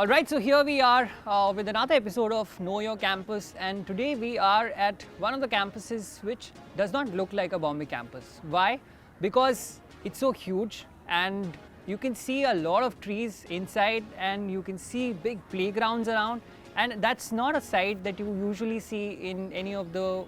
Alright, so here we are with another episode of Know Your Campus, and today we are at one of the campuses which does not look like a Bombay campus. Why? Because it's so huge and you can see a lot of trees inside and you can see big playgrounds around, and that's not a sight that you usually see in any of the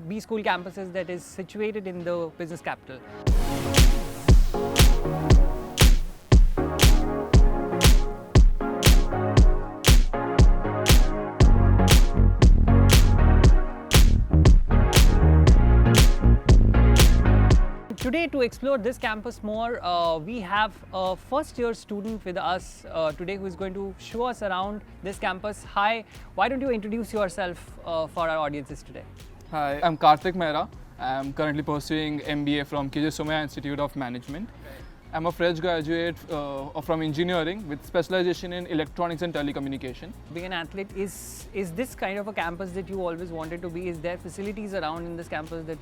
B school campuses that is situated in the business capital. Today, to explore this campus more, we have a first year student with us today who is going to show us around this campus. Hi, why don't you introduce yourself for our audiences today? Hi, I'm Kartik. I'm currently pursuing MBA from Somaiya Institute of Management. I'm a fresh graduate from engineering with specialization in electronics and telecommunication. Being an athlete, is this kind of a campus that you always wanted to be? Is there facilities around in this campus that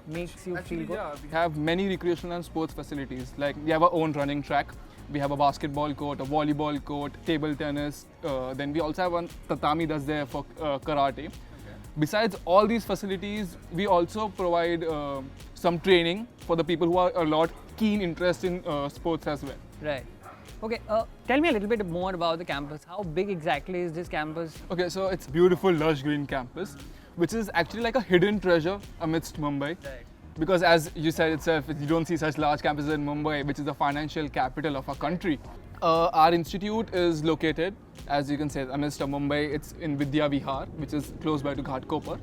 makes you feel good? Yeah, we have many recreational and sports facilities. Like we have our own running track, we have a basketball court, a volleyball court, table tennis. Then we also have one tatami that's there for karate. Besides all these facilities, we also provide some training for the people who are a lot keen interest in sports as well. Right. Okay, tell me a little bit more about the campus. How big exactly is this campus? Okay, so it's beautiful lush green campus, which is actually like a hidden treasure amidst Mumbai. Right. Because as you said itself, you don't see such large campuses in Mumbai, which is the financial capital of our country. Our institute is located, as you can say, amidst Mumbai. It's in Vidya Vihar, which is close by to Ghatkopar.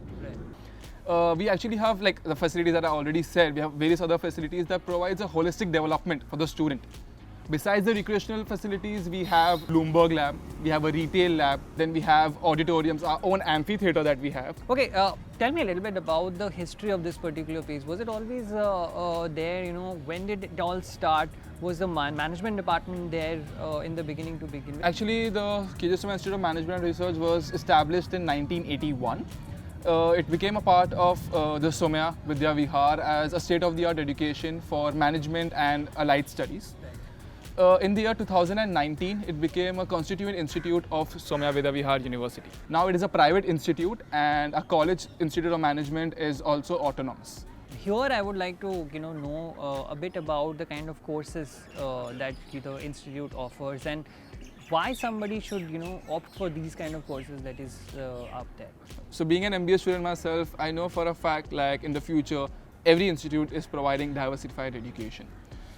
We actually have, like the facilities that I already said, we have various other facilities that provides a holistic development for the student. Besides the recreational facilities, we have Bloomberg lab, we have a retail lab, then we have auditoriums, our own amphitheater that we have. Okay, tell me a little bit about the history of this particular place. Was it always there, when did it all start? Was the management department there in the beginning to begin with? Actually, the Somaiya Institute of Management and Research was established in 1981. It became a part of the Somaiya Vidya Vihar as a state-of-the-art education for management and allied studies. In the year 2019, it became a constituent institute of Somaiya Vidya Vihar University. Now it is a private institute and a college institute of management is also autonomous. Here I would like to know a bit about the kind of courses that the institute offers and why somebody should opt for these kind of courses that is up there. So being an MBA student myself, I know for a fact like in the future every institute is providing diversified education.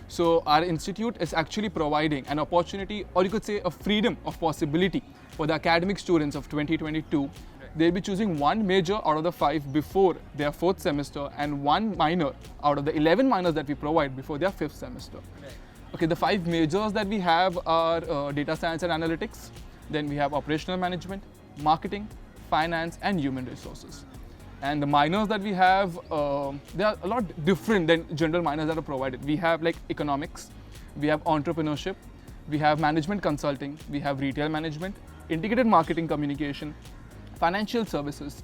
So our institute is actually providing an opportunity, or you could say a freedom of possibility for the academic students of 2022. They'll be choosing one major out of the 5 before their 4th semester and one minor out of the 11 minors that we provide before their 5th semester. Okay, the 5 majors that we have are data science and analytics, then we have operational management, marketing, finance and human resources. And the minors that we have, they are a lot different than general minors that are provided. We have like economics, we have entrepreneurship, we have management consulting, we have retail management, integrated marketing communication, financial services.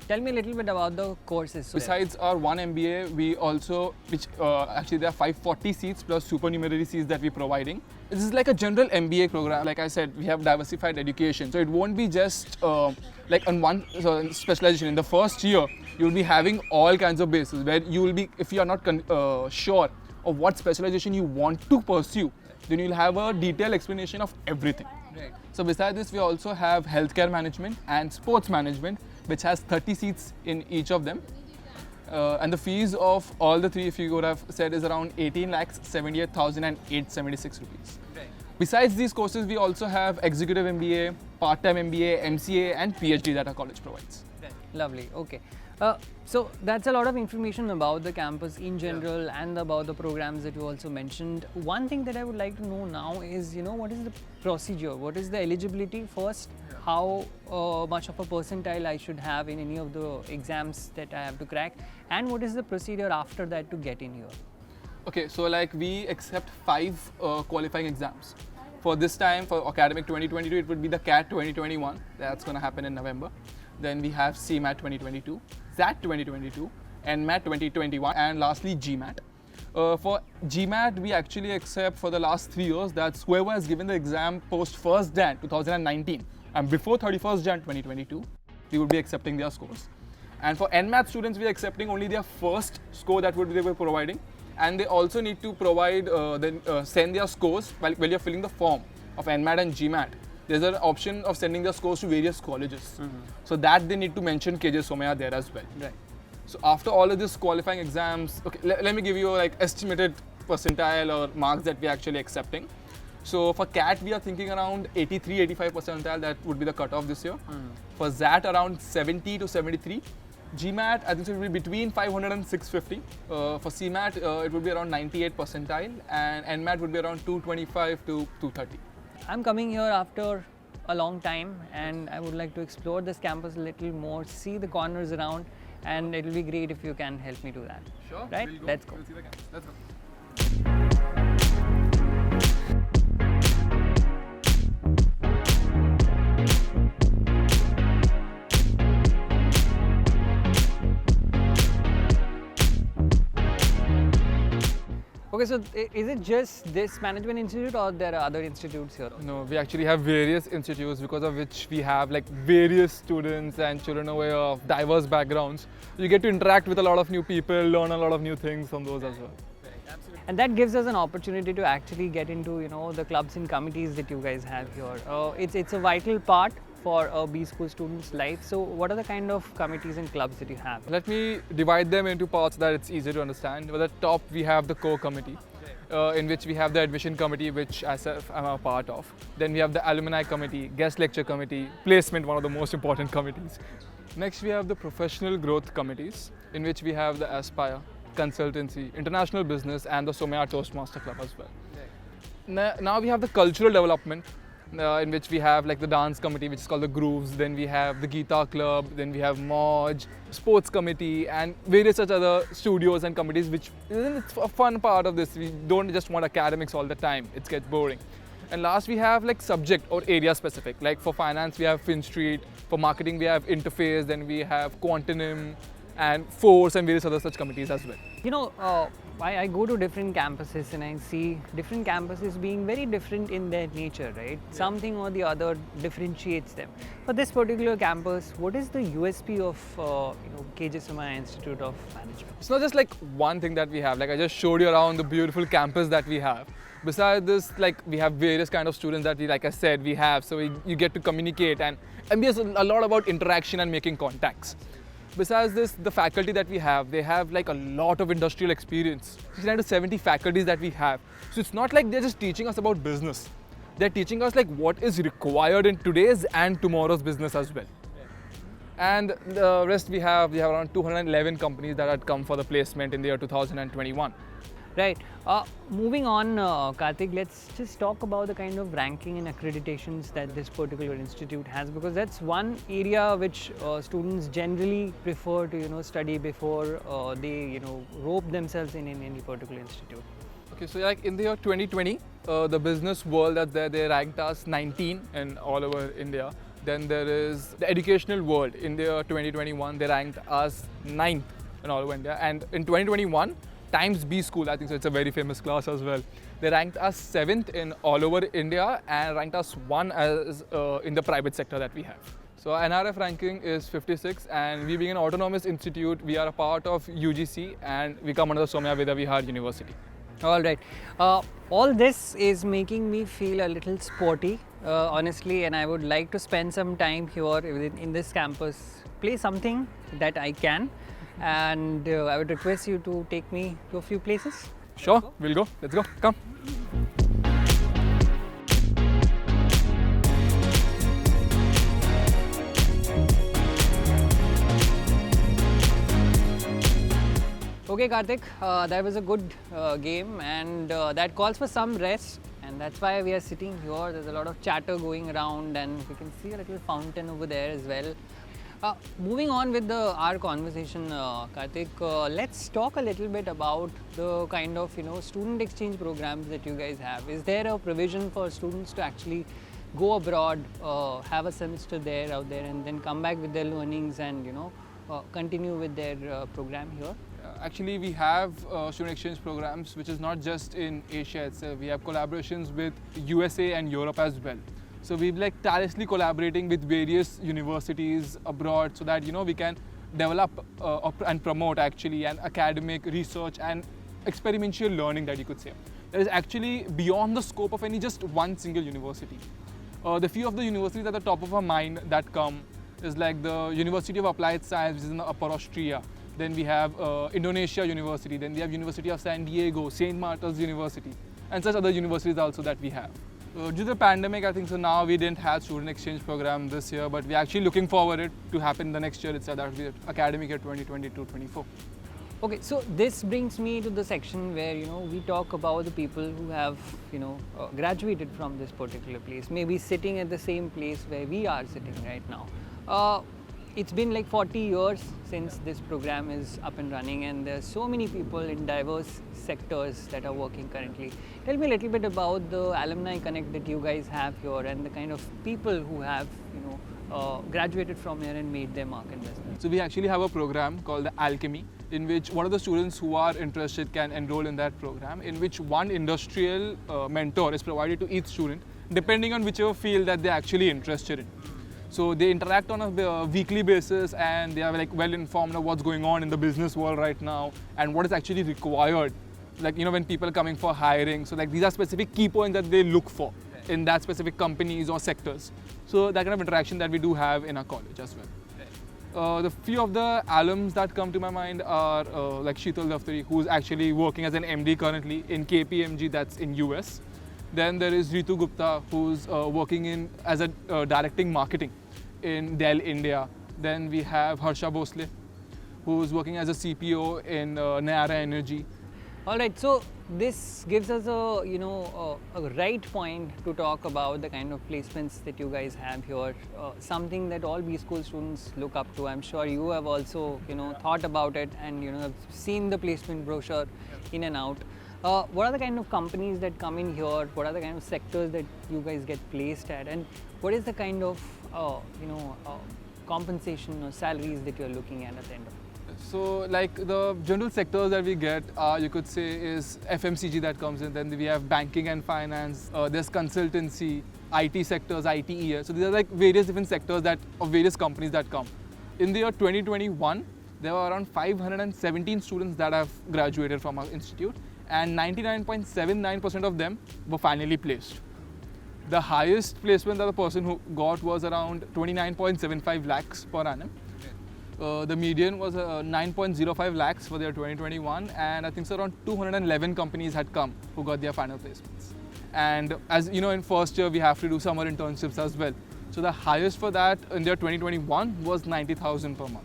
Tell me a little bit about the courses. Besides our one MBA, we also, actually there are 540 seats plus supernumerary seats that we're providing. This is like a general MBA program. Like I said, we have diversified education. So it won't be just like on one specialization. In the first year, you'll be having all kinds of bases where you will be, if you are not sure of what specialization you want to pursue, then you'll have a detailed explanation of everything. Right. So besides this, we also have healthcare management and sports management, which has 30 seats in each of them. And the fees of all the 3, if you would have said, is around 18,78,876 rupees. Right. Besides these courses, we also have executive MBA, part-time MBA, MCA and PhD that our college provides. Right. Lovely, okay. So that's a lot of information about the campus in general and about the programs that you also mentioned. One thing that I would like to know now is, what is the procedure? What is the eligibility first? How much of a percentile I should have in any of the exams that I have to crack? And what is the procedure after that to get in here? Okay, so like we accept 5 qualifying exams. For this time, for academic 2022, it would be the CAT 2021. That's going to happen in November. Then we have CMAT 2022, ZAT 2022, NMAT 2021, and lastly GMAT. For GMAT, we actually accept for the last 3 years that's whoever has given the exam post 1st Jan 2019 and before 31st Jan 2022, we would be accepting their scores. And for NMAT students, we are accepting only their first score that they were providing, and they also need to provide send their scores while you're filling the form of NMAT and GMAT. There's an option of sending their scores to various colleges. So that they need to mention KJ Somaiya there as well. Right. So after all of this qualifying exams, okay, let me give you like estimated percentile or marks that we're actually accepting. So for CAT, we are thinking around 83, 85 percentile, that would be the cutoff this year. For ZAT, around 70 to 73. GMAT, I think it will be between 500 and 650. For CMAT, it would be around 98 percentile, and NMAT would be around 225 to 230. I'm coming here after a long time, and I would like to explore this campus a little more, see the corners around, and it will be great if you can help me do that. Sure. Right? We'll go. Let's go. We'll see the campus. Let's go. Okay, so is it just this management institute or there are other institutes here? No, we actually have various institutes because of which we have like various students and children away of diverse backgrounds. You get to interact with a lot of new people, learn a lot of new things from those as well. And that gives us an opportunity to actually get into, you know, the clubs and committees that you guys have here. It's a vital part for a B school student's life. So what are the kind of committees and clubs that you have? Let me divide them into parts so that it's easier to understand. At the top, we have the core committee, in which we have the admission committee, which I'm a part of. Then we have the alumni committee, guest lecture committee, placement, one of the most important committees. Next, we have the professional growth committees, in which we have the Aspire, consultancy, international business, and the Somaiya Toastmaster Club as well. Now we have the cultural development, in which we have like the dance committee, which is called the Grooves. Then we have the Guitar Club. Then we have Moj, sports committee, and various such other studios and committees, which it's a fun part of this. We don't just want academics all the time. It gets boring. And last, we have like subject or area specific. Like for finance, we have Fin Street. For marketing, we have Interface. Then we have Quantum and Force and various other such committees as well. You know, I go to different campuses and I see different campuses being very different in their nature, right? Yeah. Something or the other differentiates them. For this particular campus, what is the USP of KJ Somaiya Institute of Management? It's not just like one thing that we have. Like I just showed you around the beautiful campus that we have. Besides this, like we have various kind of students that we, like I said, we have. So you get to communicate and there's a lot about interaction and making contacts. Besides this, the faculty that we have, they have like a lot of industrial experience. 69 to 70 faculties that we have. So it's not like they're just teaching us about business. They're teaching us like what is required in today's and tomorrow's business as well. And the rest we have around 211 companies that had come for the placement in the year 2021. Right. Moving on, Kartik, let's just talk about the kind of ranking and accreditations that this particular institute has, because that's one area which students generally prefer to study before they rope themselves in any particular institute. Okay, so like in the year 2020, the business world that's there, they ranked us 19 in all over India. Then there is the educational world. In the year 2021, they ranked us 9th in all over India. And in 2021, Times B School, I think so, it's a very famous class as well. They ranked us 7th in all over India and ranked us 1 as in the private sector that we have. So NRF ranking is 56, and we being an autonomous institute, we are a part of UGC and we come under the Somaiya Vida Vihar University. All right. All this is making me feel a little sporty, honestly, and I would like to spend some time here in this campus, play something that I can. And I would request you to take me to a few places. Sure, we'll go. Let's go. Come. Okay, Kartik, that was a good game, and that calls for some rest. And that's why we are sitting here. There's a lot of chatter going around, and we can see a little fountain over there as well. Moving on with our conversation, Kartik, let's talk a little bit about the kind of student exchange programs that you guys have. Is there a provision for students to actually go abroad, have a semester there out there, and then come back with their learnings and continue with their program here? Actually, we have student exchange programs, which is not just in Asia itself. We have collaborations with USA and Europe as well. So we've like tirelessly collaborating with various universities abroad, so that we can develop and promote actually an academic research and experiential learning, that you could say. That is actually beyond the scope of any just one single university. The few of the universities at the top of our mind that come is like the University of Applied Science, which is in Upper Austria. Then we have Indonesia University. Then we have University of San Diego, St. Martin's University, and such other universities also that we have. Due to the pandemic, I think so now we didn't have student exchange program this year, but we're actually looking forward it to happen the next year itself. That will be academic year 2022-24. Okay, so this brings me to the section where we talk about the people who have graduated from this particular place, maybe sitting at the same place where we are sitting right now. It's been like 40 years since this program is up and running, and there's so many people in diverse sectors that are working currently. Tell me a little bit about the alumni connect that you guys have here and the kind of people who have graduated from here and made their mark in business. So we actually have a program called the Alchemy, in which one of the students who are interested can enroll in that program, in which one industrial mentor is provided to each student, depending on whichever field that they're actually interested in. So they interact on a weekly basis, and they are like well informed of what's going on in the business world right now and what is actually required. Like when people are coming for hiring, so like these are specific key points that they look for in that specific companies or sectors. So that kind of interaction that we do have in our college as well. The few of the alums that come to my mind are like Sheetal Daftari, who's actually working as an MD currently in KPMG, that's in US. Then there is Ritu Gupta, who's working as a directing marketing in Dell, India. Then we have Harsha Bhosle, who's working as a CPO in Nayara Energy. All right, so this gives us a right point to talk about the kind of placements that you guys have here. Something that all B School students look up to. I'm sure you have also thought about it and have seen the placement brochure in and out. What are the kind of companies that come in here? What are the kind of sectors that you guys get placed at? And what is the kind of compensation or salaries that you're looking at the end of it? So like the general sectors that we get, you could say, is FMCG that comes in. Then we have banking and finance. There's consultancy, IT sectors, ITES. So these are like various different sectors of various companies that come. In the year 2021, there were around 517 students that have graduated from our institute, and 99.79% of them were finally placed. The highest placement that the person who got was around 29.75 lakhs per annum. The median was 9.05 lakhs for their 2021, and I think so around 211 companies had come who got their final placements. And as you know, in first year we have to do summer internships as well. So the highest for that in their 2021 was 90,000 per month.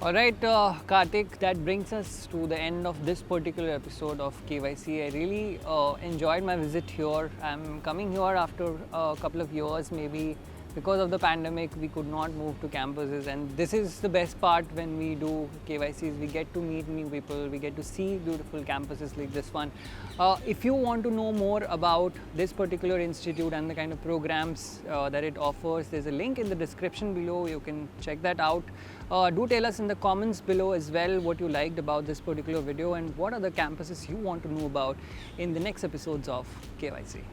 All right, Kartik, that brings us to the end of this particular episode of KYC. I really enjoyed my visit here. I'm coming here after a couple of years, maybe because of the pandemic, we could not move to campuses, and this is the best part when we do KYCs. We get to meet new people, we get to see beautiful campuses like this one. If you want to know more about this particular institute and the kind of programs that it offers, there's a link in the description below. You can check that out. Do tell us in the comments below as well what you liked about this particular video and what are the campuses you want to know about in the next episodes of KYC.